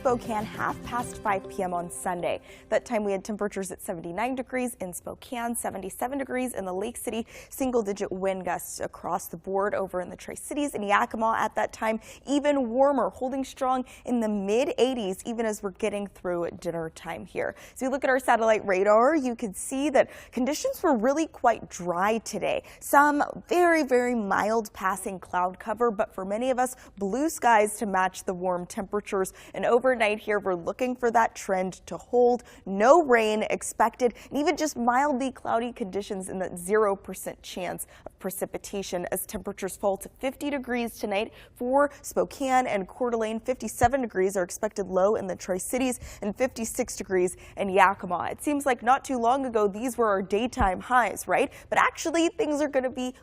Spokane half past 5 p.m. on Sunday. That time we had temperatures at 79 degrees in Spokane, 77 degrees in the Lake City, single-digit wind gusts across the board over in the Tri-Cities and Yakima at that time, even warmer, holding strong in the mid-80s even as we're getting through dinner time here. So you look at our satellite radar, you can see that conditions were really quite dry today. Some very, very mild passing cloud cover, but for many of us, blue skies to match the warm temperatures. And overnight here, we're looking for that trend to hold. No rain expected, and even just mildly cloudy conditions in the 0% chance of precipitation as temperatures fall to 50 degrees tonight for Spokane and Coeur d'Alene. 57 degrees are expected low in the Tri-Cities and 56 degrees in Yakima. It seems like not too long ago these were our daytime highs, right? But actually things are going to be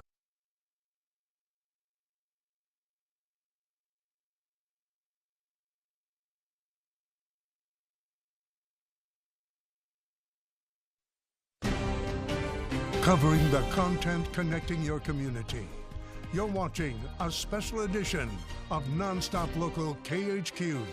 covering the content connecting your community. You're watching a special edition of NonStop Local KHQ.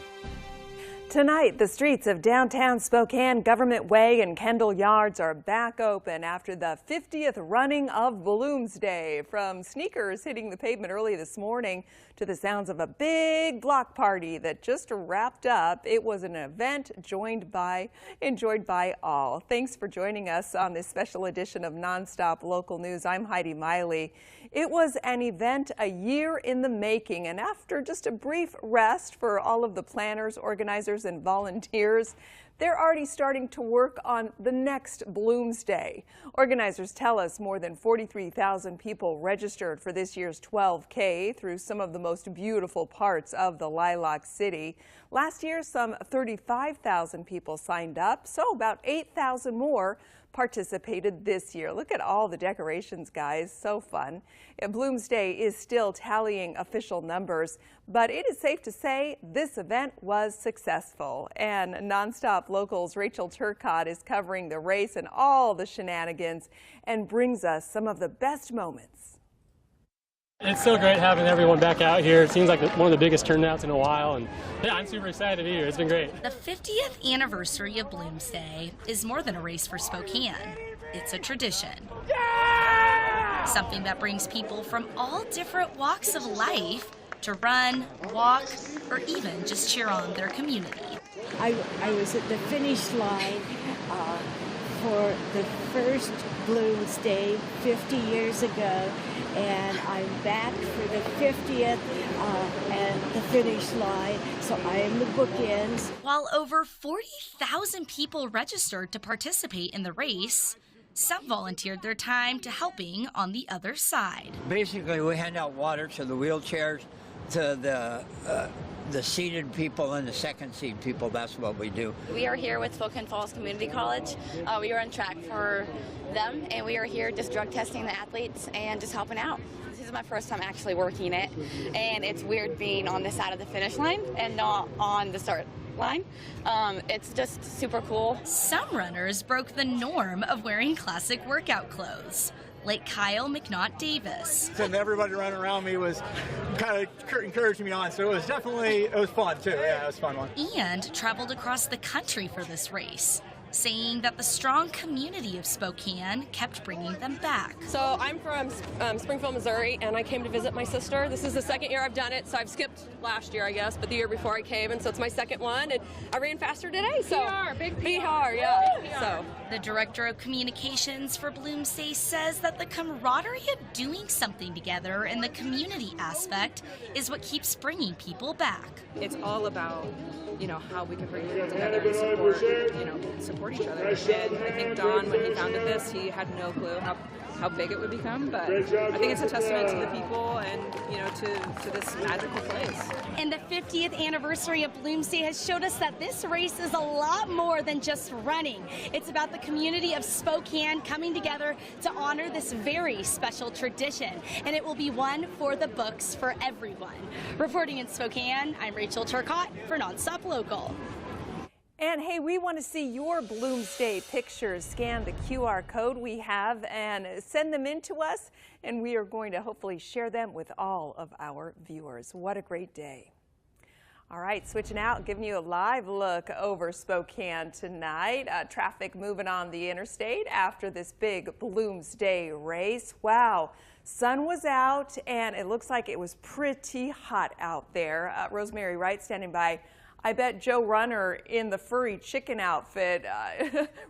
Tonight, the streets of downtown Spokane, Government Way and Kendall Yards are back open after the 50th running of Balloons Day. From sneakers hitting the pavement early this morning to the sounds of a big block party that just wrapped up, it was an event enjoyed by all. Thanks for joining us on this special edition of NonStop Local News. I'm Heidi Miley. It was an event a year in the making, and after just a brief rest for all of the planners, organizers, and volunteers, they're already starting to work on the next Balloons Day. Organizers tell us more than 43,000 people registered for this year's 12K through some of the most beautiful parts of the Lilac City. Last year, some 35,000 people signed up, so about 8,000 more participated this year. Look at all the decorations, guys. So fun. Balloons Day is still tallying official numbers, but it is safe to say this event was successful. And NonStop Local's Rachel Turcotte is covering the race and all the shenanigans and brings us some of the best moments. It's so great having everyone back out here. It seems like one of the biggest turnouts in a while, and yeah, I'm super excited to be here. It's been great. The 50th anniversary of Balloons Day is more than a race for Spokane. It's a tradition. Yeah! Something that brings people from all different walks of life to run, walk, or even just cheer on their community. I was at the finish line for the first Balloons Day 50 years ago, and I'm back for the 50th and the finish line, so I am the bookends. While over 40,000 people registered to participate in the race, some volunteered their time to helping on the other side. Basically, we hand out water to the wheelchairs, to the seated people and the second seat people. That's what we do. We are here with Spokane Falls Community College. We are on track for them, and we are here just drug testing the athletes and just helping out. This is my first time actually working it, and it's weird being on this side of the finish line and not on the start line. It's just super cool. Some runners broke the norm of wearing classic workout clothes, like Kyle McNaught Davis. And everybody running around me was kind of encouraging me on, so it was fun too. Yeah, it was a fun one. And traveled across the country for this race, saying that the strong community of Spokane kept bringing them back. So I'm from Springfield, Missouri, and I came to visit my sister. This is the second year I've done it, so I've skipped last year, I guess, but the year before I came, and so it's my second one, and I ran faster today. So big PR, yeah. PR. So the director of communications for Balloons Day says that the camaraderie of doing something together and the community aspect is what keeps bringing people back. It's all about, how we can bring people together and support each other. And I think Don, when he founded this, he had no clue how big it would become, but I think it's a testament to the people and, to this magical place. And the 50th anniversary of Balloons Day has showed us that this race is a lot more than just running. It's about the community of Spokane coming together to honor this very special tradition, and it will be one for the books for everyone. Reporting in Spokane, I'm Rachel Turcotte for NonStop Local. And hey, we want to see your Balloons Day pictures. Scan the QR code we have and send them in to us, and we are going to hopefully share them with all of our viewers. What a great day. All right, switching out, giving you a live look over Spokane tonight. Traffic moving on the interstate after this big Bloomsday race. Wow, sun was out and it looks like it was pretty hot out there. Rosemary Wright standing by. I bet Joe Runner in the furry chicken outfit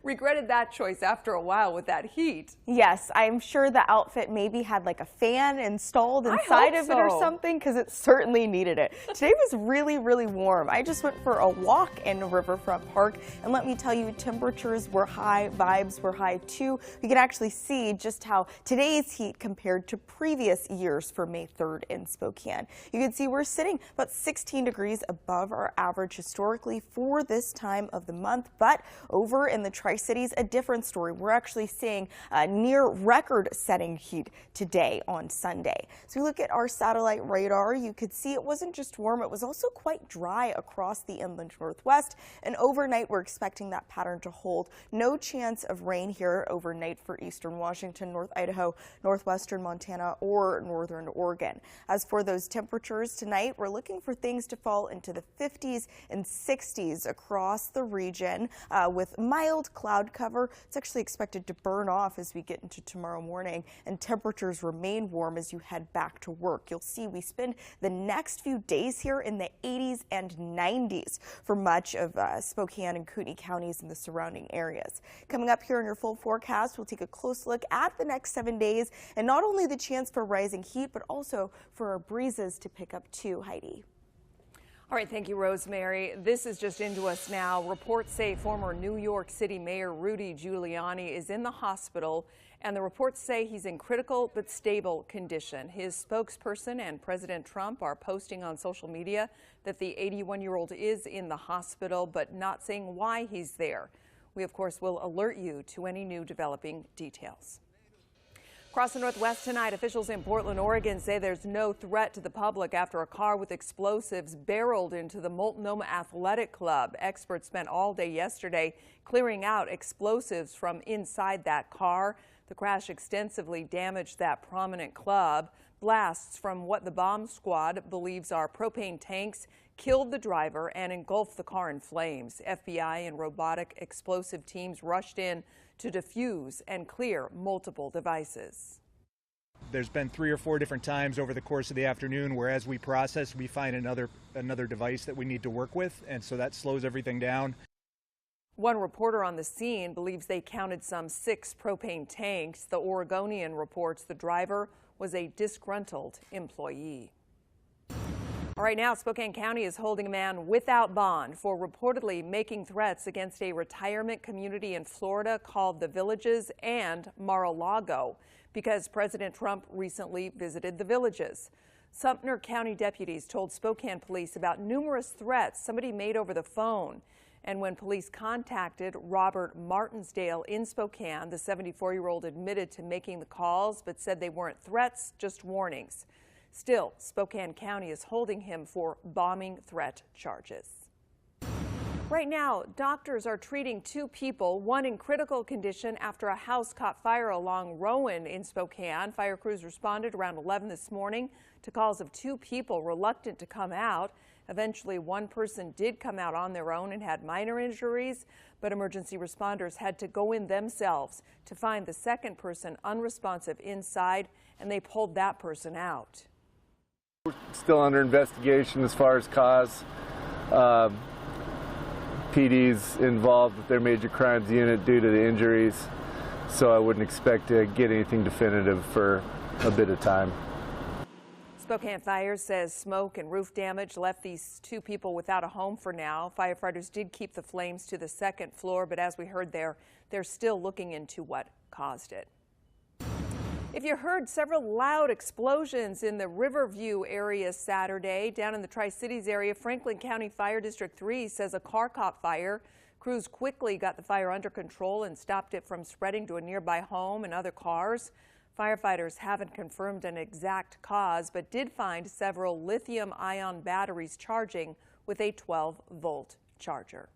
regretted that choice after a while with that heat. Yes, I'm sure the outfit maybe had like a fan installed inside of it or something, because it certainly needed it. Today was really, really warm. I just went for a walk in Riverfront Park, and let me tell you, temperatures were high, vibes were high too. We can actually see just how today's heat compared to previous years for May 3rd in Spokane. You can see we're sitting about 16 degrees above our average historically for this time of the month, but over in the Tri-Cities, a different story. We're actually seeing near record-setting heat today on Sunday. So we look at our satellite radar, you could see it wasn't just warm, it was also quite dry across the inland Northwest, and overnight we're expecting that pattern to hold. No chance of rain here overnight for eastern Washington, North Idaho, northwestern Montana, or northern Oregon. As for those temperatures tonight, we're looking for things to fall into the 50s and 60s across the region with mild cloud cover. It's actually expected to burn off as we get into tomorrow morning, and temperatures remain warm as you head back to work. You'll see we spend the next few days here in the 80s and 90s for much of Spokane and Kootenai counties and the surrounding areas. Coming up here in your full forecast, we'll take a close look at the next 7 days, and not only the chance for rising heat, but also for our breezes to pick up too. Heidi. All right, thank you, Rosemary. This is just into us now. Reports say former New York City Mayor Rudy Giuliani is in the hospital, and the reports say he's in critical but stable condition. His spokesperson and President Trump are posting on social media that the 81-year-old is in the hospital, but not saying why he's there. We, of course, will alert you to any new developing details. Across the Northwest tonight, officials in Portland, Oregon say there's no threat to the public after a car with explosives barreled into the Multnomah Athletic Club. Experts spent all day yesterday clearing out explosives from inside that car. The crash extensively damaged that prominent club. Blasts from what the bomb squad believes are propane tanks killed the driver and engulfed the car in flames. FBI and robotic explosive teams rushed in to defuse and clear multiple devices. There's been 3 or 4 different times over the course of the afternoon where as we process, we find another device that we need to work with, and so that slows everything down. One reporter on the scene believes they counted some 6 propane tanks. The Oregonian reports the driver was a disgruntled employee. All right, now Spokane County is holding a man without bond for reportedly making threats against a retirement community in Florida called The Villages and Mar-a-Lago because President Trump recently visited the villages. Sumter County deputies told Spokane police about numerous threats somebody made over the phone. And when police contacted Robert Martinsdale in Spokane, the 74-year-old admitted to making the calls but said they weren't threats, just warnings. Still, Spokane County is holding him for bombing threat charges. Right now, doctors are treating 2 people, one in critical condition after a house caught fire along Rowan in Spokane. Fire crews responded around 11 this morning to calls of 2 people reluctant to come out. Eventually, one person did come out on their own and had minor injuries, but emergency responders had to go in themselves to find the second person unresponsive inside, and they pulled that person out. We're still under investigation as far as cause. PD's involved with their major crimes unit due to the injuries, so I wouldn't expect to get anything definitive for a bit of time. Spokane Fire says smoke and roof damage left these 2 people without a home for now. Firefighters did keep the flames to the 2nd floor, but as we heard there, they're still looking into what caused it. If you heard several loud explosions in the Riverview area Saturday, down in the Tri-Cities area, Franklin County Fire District 3 says a car caught fire. Crews quickly got the fire under control and stopped it from spreading to a nearby home and other cars. Firefighters haven't confirmed an exact cause, but did find several lithium-ion batteries charging with a 12-volt charger.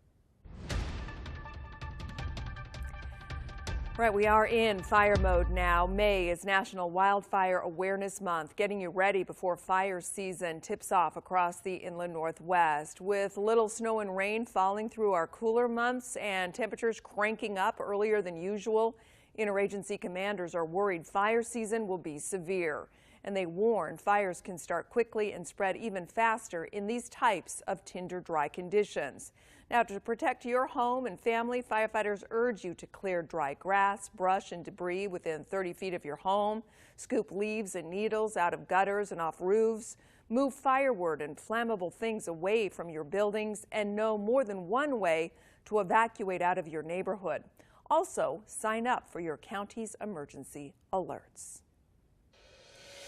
Right, we are in fire mode now. May is National Wildfire Awareness Month, getting you ready before fire season tips off across the inland Northwest. With little snow and rain falling through our cooler months and temperatures cranking up earlier than usual, interagency commanders are worried fire season will be severe. And they warn fires can start quickly and spread even faster in these types of tinder dry conditions. Now, to protect your home and family, firefighters urge you to clear dry grass, brush, and debris within 30 feet of your home, scoop leaves and needles out of gutters and off roofs, move firewood and flammable things away from your buildings, and know more than one way to evacuate out of your neighborhood. Also, sign up for your county's emergency alerts.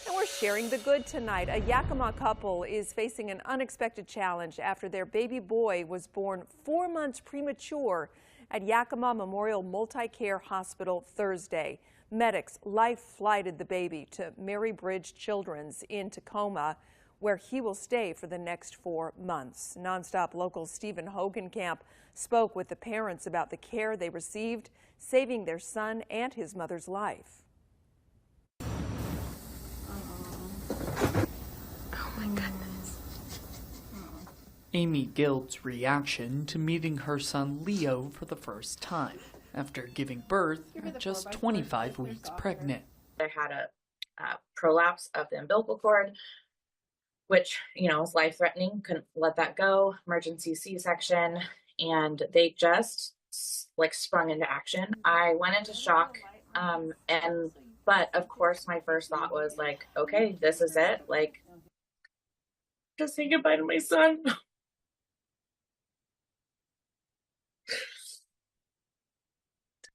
And we're sharing the good tonight. A Yakima couple is facing an unexpected challenge after their baby boy was born 4 months premature at Yakima Memorial Multi-Care Hospital Thursday. Medics life-flighted the baby to Mary Bridge Children's in Tacoma, where he will stay for the next 4 months. NonStop Local Stephen Hogenkamp spoke with the parents about the care they received, saving their son and his mother's life. Amy Gild's reaction to meeting her son Leo for the first time after giving birth at just 25 weeks pregnant. I had a prolapse of the umbilical cord, which, was life-threatening. Couldn't let that go. Emergency C-section, and they just sprung into action. I went into shock, but of course my first thought was okay, this is it. Just say goodbye to my son.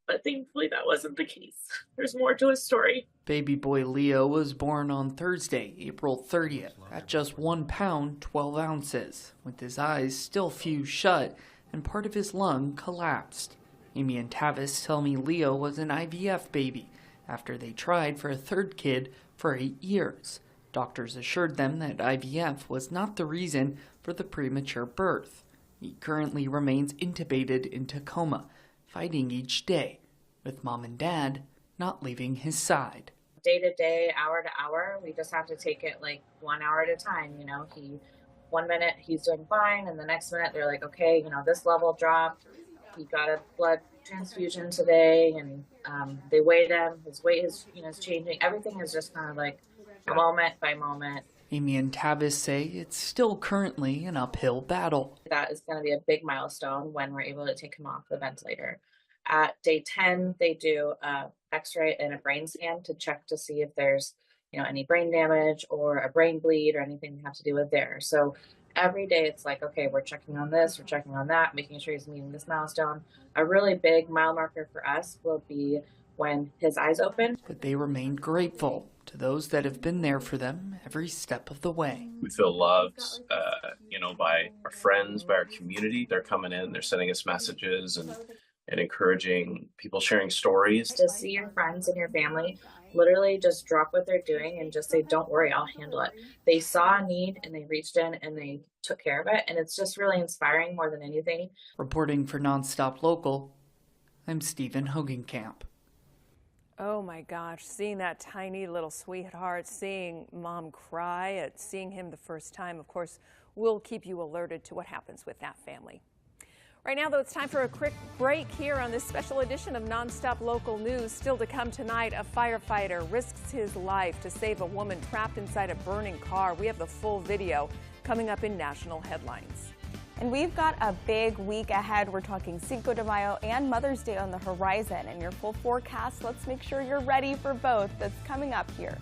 But thankfully that wasn't the case. There's more to his story. Baby boy Leo was born on Thursday, April 30th, at just 1 pound, 12 ounces, with his eyes still fused shut and part of his lung collapsed. Amy and Tavis tell me Leo was an IVF baby after they tried for a third kid for 8 years. Doctors assured them that IVF was not the reason for the premature birth. He currently remains intubated in Tacoma, fighting each day, with mom and dad not leaving his side. Day to day, hour to hour, we just have to take it 1 hour at a time. 1 minute he's doing fine, and the next minute they're like, okay, this level dropped. He got a blood transfusion today, and they weighed him. His weight is changing. Everything is just kind of moment by moment. Amy and Tavis say it's still currently an uphill battle. That is going to be a big milestone when we're able to take him off the ventilator. At day 10, they do an x-ray and a brain scan to check to see if there's any brain damage or a brain bleed or anything we have to do with there. So every day it's okay, we're checking on this, we're checking on that, making sure he's meeting this milestone. A really big mile marker for us will be when his eyes open. But they remain grateful to those that have been there for them every step of the way. We feel loved, by our friends, by our community. They're coming in, they're sending us messages and encouraging people, sharing stories. To see your friends and your family literally just drop what they're doing and just say, don't worry, I'll handle it. They saw a need and they reached in and they took care of it. And it's just really inspiring more than anything. Reporting for NonStop Local, I'm Stephen Hogenkamp. Oh my gosh, seeing that tiny little sweetheart, seeing mom cry at seeing him the first time, of course, we'll keep you alerted to what happens with that family. Right now, though, it's time for a quick break here on this special edition of NonStop Local News. Still to come tonight, a firefighter risks his life to save a woman trapped inside a burning car. We have the full video coming up in national headlines. And we've got a big week ahead. We're talking Cinco de Mayo and Mother's Day on the horizon. And your full forecast, let's make sure you're ready for both. That's coming up here.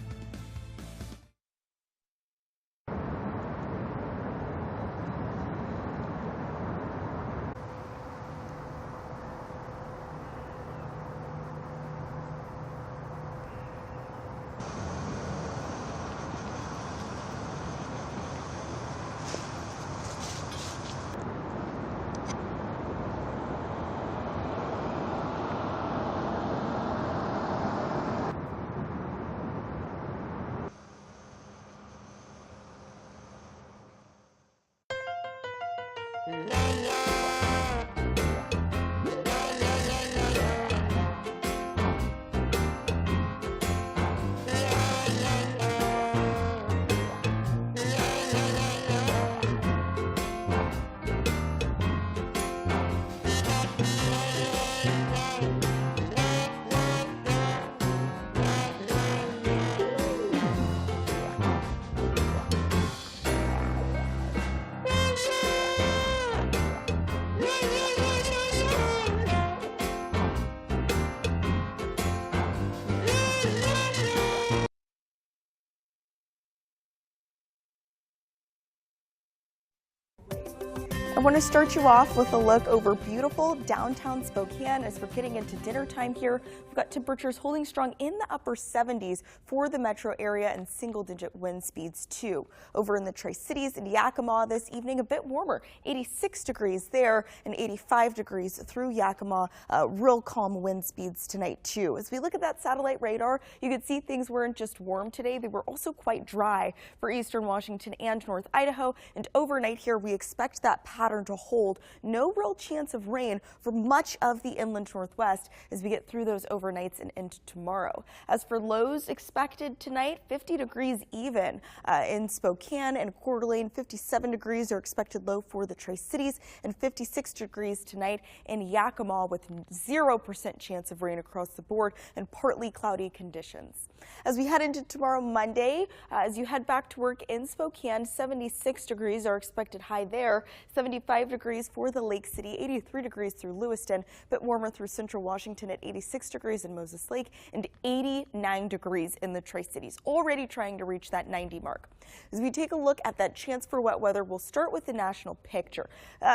I want to start you off with a look over beautiful downtown Spokane as we're getting into dinner time here. We've got temperatures holding strong in the upper 70s for the metro area and single-digit wind speeds too. Over in the Tri-Cities and Yakima this evening, a bit warmer, 86 degrees there and 85 degrees through Yakima. Real calm wind speeds tonight too. As we look at that satellite radar, you can see things weren't just warm today, they were also quite dry for eastern Washington and North Idaho. And overnight here, we expect that pattern to hold. No real chance of rain for much of the inland northwest as we get through those overnights and into tomorrow. As for lows expected tonight, 50 degrees even in Spokane and Coeur d'Alene. 57 degrees are expected low for the Tri-Cities and 56 degrees tonight in Yakima with 0% chance of rain across the board and partly cloudy conditions. As we head into tomorrow Monday, as you head back to work in Spokane, 76 degrees are expected high there, 75 degrees for the Lake City, 83 degrees through Lewiston, a bit warmer through central Washington at 86 degrees in Moses Lake and 89 degrees in the Tri-Cities, already trying to reach that 90 mark. As we take a look at that chance for wet weather, we'll start with the national picture.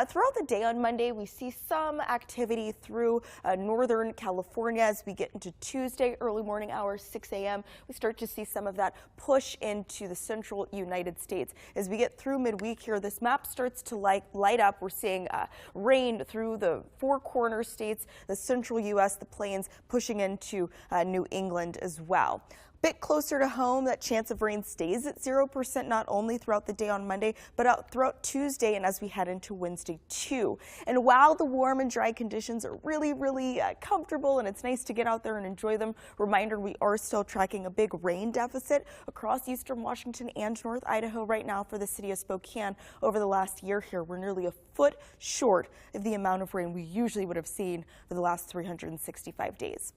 Throughout the day on Monday, we see some activity through northern California. As we get into Tuesday, early morning hours, 6 a.m., we start to see some of that push into the central United States. As we get through midweek here, this map starts to light up. We're seeing rain through the four corner states, the central U.S., the plains, pushing into New England as well. Bit closer to home, that chance of rain stays at 0% not only throughout the day on Monday, but out throughout Tuesday and as we head into Wednesday too. And while the warm and dry conditions are really comfortable and it's nice to get out there and enjoy them, reminder, we are still tracking a big rain deficit across eastern Washington and North Idaho right now for the city of Spokane. Over the last year here, we're nearly a foot short of the amount of rain we usually would have seen for the last 365 days.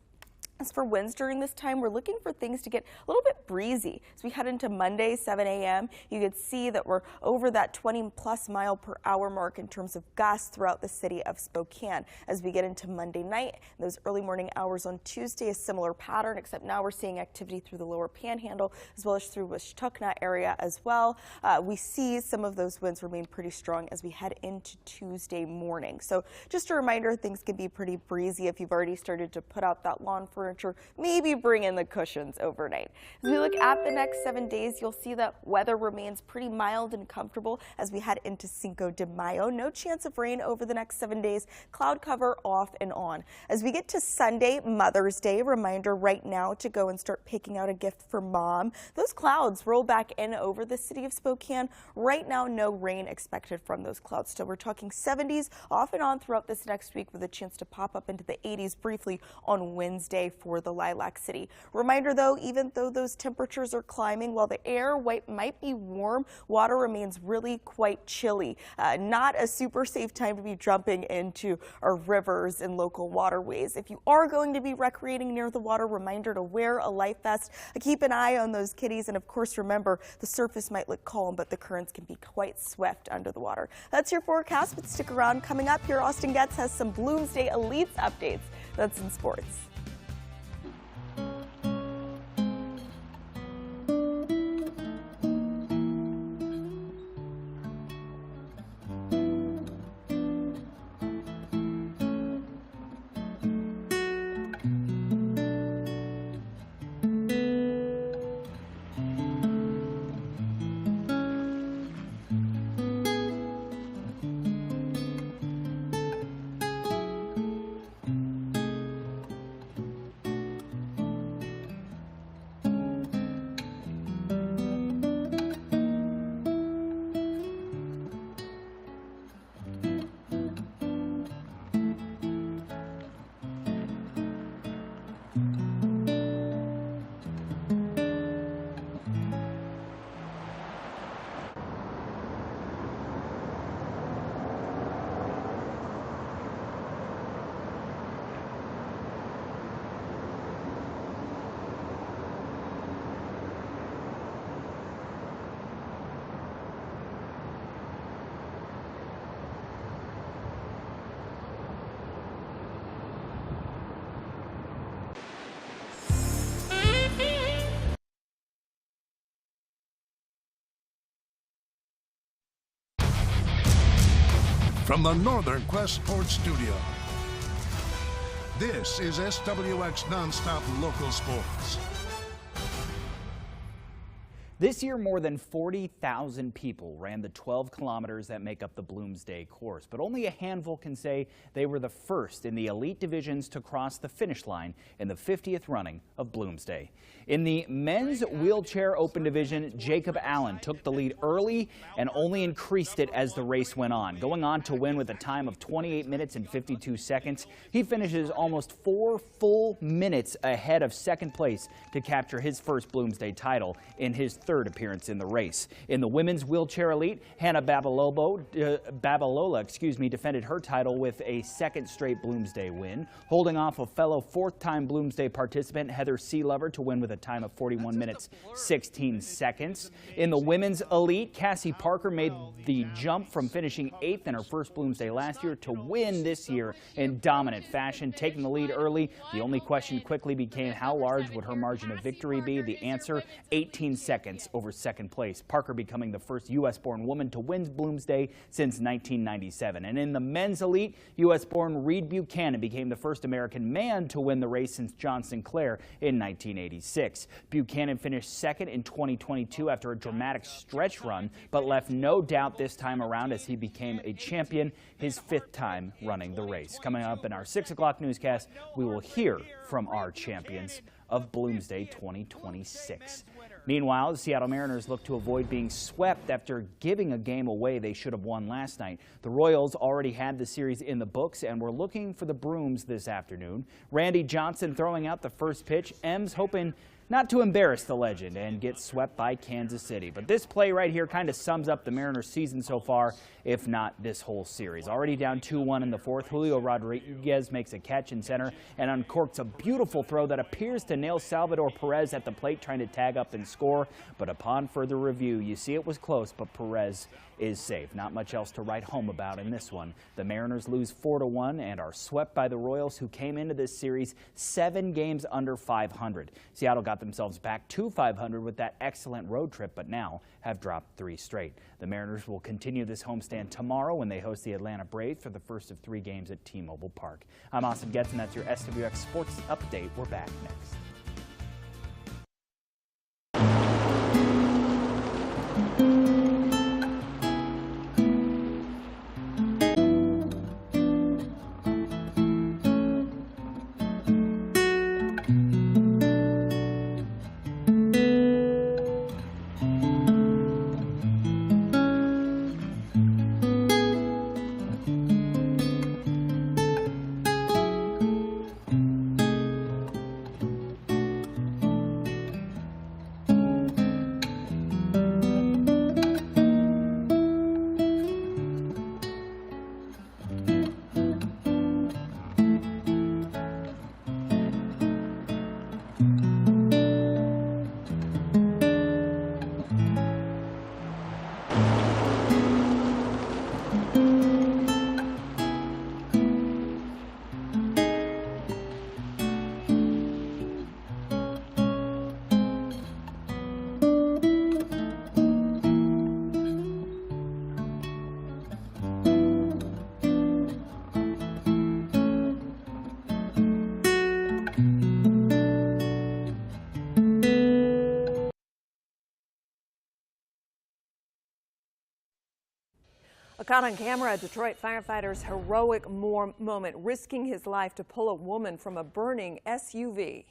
As for winds during this time, we're looking for things to get a little bit breezy. As we head into Monday, 7 a.m., you can see that we're over that 20+ mile per hour mark in terms of gusts throughout the city of Spokane. As we get into Monday night, those early morning hours on Tuesday, a similar pattern, except now we're seeing activity through the lower panhandle as well as through Washingotn area as well. We see some of those winds remain pretty strong as we head into Tuesday morning. So just a reminder, things can be pretty breezy if you've already started to put out that lawn furniture, maybe bring in the cushions overnight. As we look at the next 7 days, you'll see that weather remains pretty mild and comfortable as we head into Cinco de Mayo. No chance of rain over the next 7 days. Cloud cover off and on. As we get to Sunday, Mother's Day, reminder right now to go and start picking out a gift for mom. Those clouds roll back in over the city of Spokane. Right now, no rain expected from those clouds. So we're talking 70s off and on throughout this next week with a chance to pop up into the 80s briefly on Wednesday for the Lilac City. Reminder though, even though those temperatures are climbing, while the air might be warm, water remains really quite chilly. Not a super safe time to be jumping into our rivers and local waterways. If you are going to be recreating near the water, reminder to wear a life vest. Keep an eye on those kitties, and of course remember, the surface might look calm, but the currents can be quite swift under the water. That's your forecast, but stick around. Coming up here, Austin Getz has some Bloomsday Elites updates. That's in sports. from the Northern Quest Sports Studio. This is SWX NonStop Local Sports. This year, more than 40,000 people ran the 12 kilometers that make up the Bloomsday course, but only a handful can say they were the first in the elite divisions to cross the finish line in the 50th running of Bloomsday. In the men's wheelchair open division, Jacob Allen took the lead early and only increased it as the race went on, going on to win with a time of 28 minutes and 52 seconds. He finishes almost 4 full minutes ahead of second place to capture his first Bloomsday title in his third appearance in the race. In the women's wheelchair elite, Hannah Babalola defended her title with a second straight Bloomsday win, holding off a fellow fourth-time Bloomsday participant Heather Sealover to win with a time of 41 minutes 16 seconds. In the women's elite, Cassie Parker made the jump from finishing 8th in her first Bloomsday last year to win this year in dominant fashion, taking the lead early. The only question quickly became how large would her margin of victory be? The answer, 18 seconds over second place, Parker becoming the first U.S.-born woman to win Bloomsday since 1997. And in the men's elite, U.S.-born Reed Buchanan became the first American man to win the race since John Sinclair in 1986. Buchanan finished second in 2022 after a dramatic stretch run, but left no doubt this time around as he became a champion, his 5th time running the race. Coming up in our 6 o'clock newscast, we will hear from our champions of Bloomsday 2026. Meanwhile, the Seattle Mariners look to avoid being swept after giving a game away they should have won last night. The Royals already had the series in the books and were looking for the brooms this afternoon. Randy Johnson throwing out the first pitch. M's hoping not to embarrass the legend and get swept by Kansas City. But this play right here kind of sums up the Mariners' season so far, if not this whole series. Already down 2-1 in the 4th, Julio Rodriguez makes a catch in center and uncorks a beautiful throw that appears to nail Salvador Perez at the plate, trying to tag up and score. But upon further review, you see it was close, but Perez is safe. Not much else to write home about in this one. The Mariners lose 4-1 and are swept by the Royals, who came into this series 7 games under 500. Seattle got themselves back to 500 with that excellent road trip, but now have dropped 3 straight. The Mariners will continue this homestand tomorrow when they host the Atlanta Braves for the first of 3 games at T-Mobile Park. I'm Austin Getz, and that's your SWX Sports Update. We're back next. Caught on camera, a Detroit firefighter's heroic moment, risking his life to pull a woman from a burning SUV.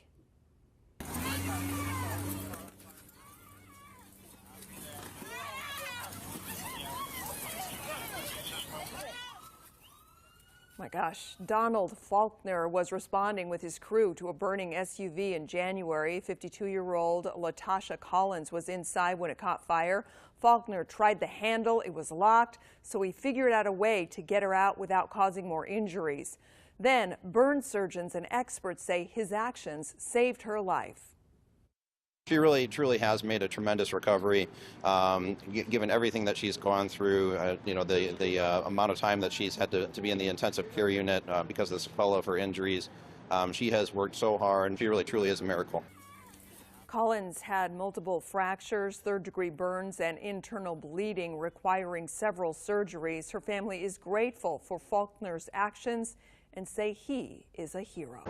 My gosh, Donald Faulkner was responding with his crew to a burning SUV in January. 52-year-old Latasha Collins was inside when it caught fire. Faulkner tried the handle, it was locked, so he figured out a way to get her out without causing more injuries. Then, burn surgeons and experts say his actions saved her life. She really, truly has made a tremendous recovery, given everything that she's gone through, the amount of time that she's had to be in the intensive care unit because of the sequelae of her injuries. She has worked so hard, and she really, truly is a miracle. Collins had multiple fractures, third-degree burns, and internal bleeding requiring several surgeries. Her family is grateful for Faulkner's actions and say he is a hero.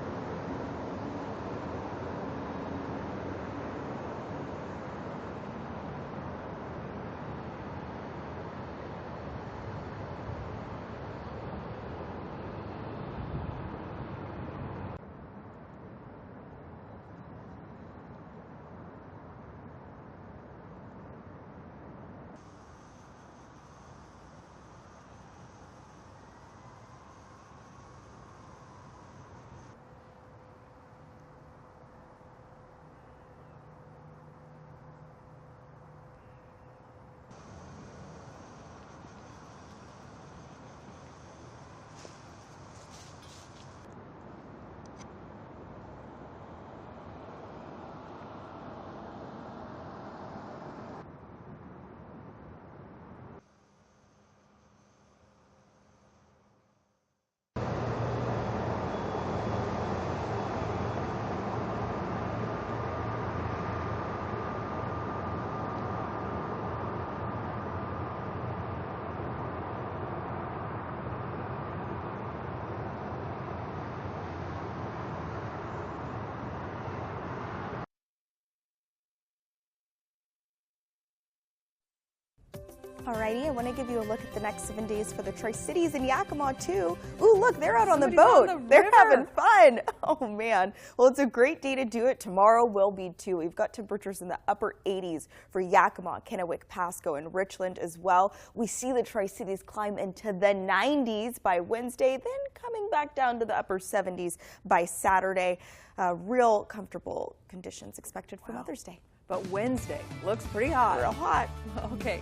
Alrighty, I want to give you a look at the next 7 days for the Tri-Cities and Yakima too. Ooh, look, they're out on the boat. They're having fun. Oh man. Well, it's a great day to do it. Tomorrow will be too. We've got temperatures in the upper 80s for Yakima, Kennewick, Pasco, and Richland as well. We see the Tri-Cities climb into the 90s by Wednesday, then coming back down to the upper 70s by Saturday. Real comfortable conditions expected for Mother's Day. But Wednesday looks pretty hot. Real hot. Okay.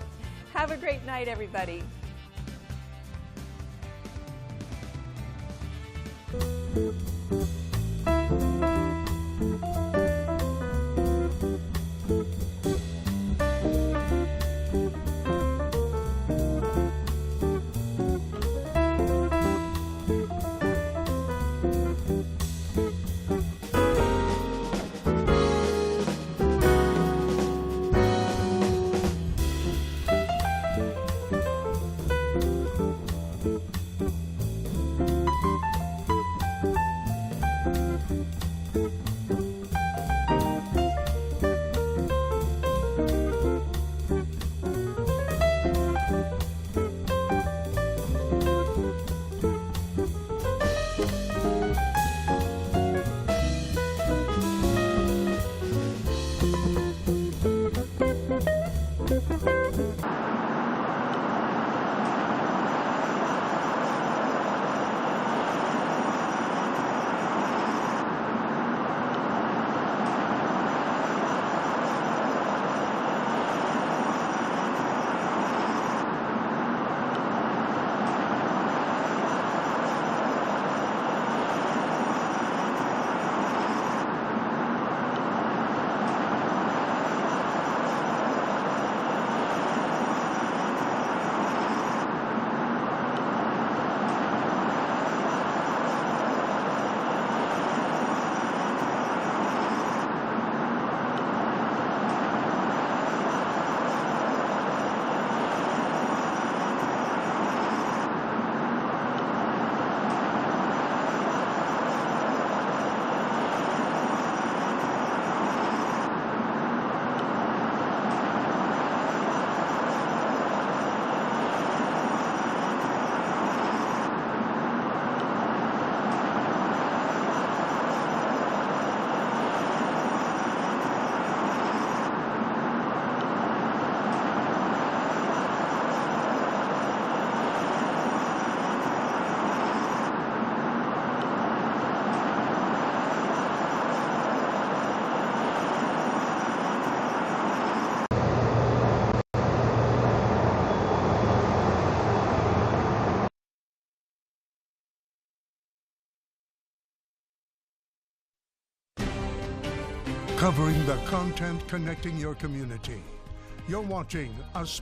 Have a great night, everybody. Covering the content connecting your community. You're watching a special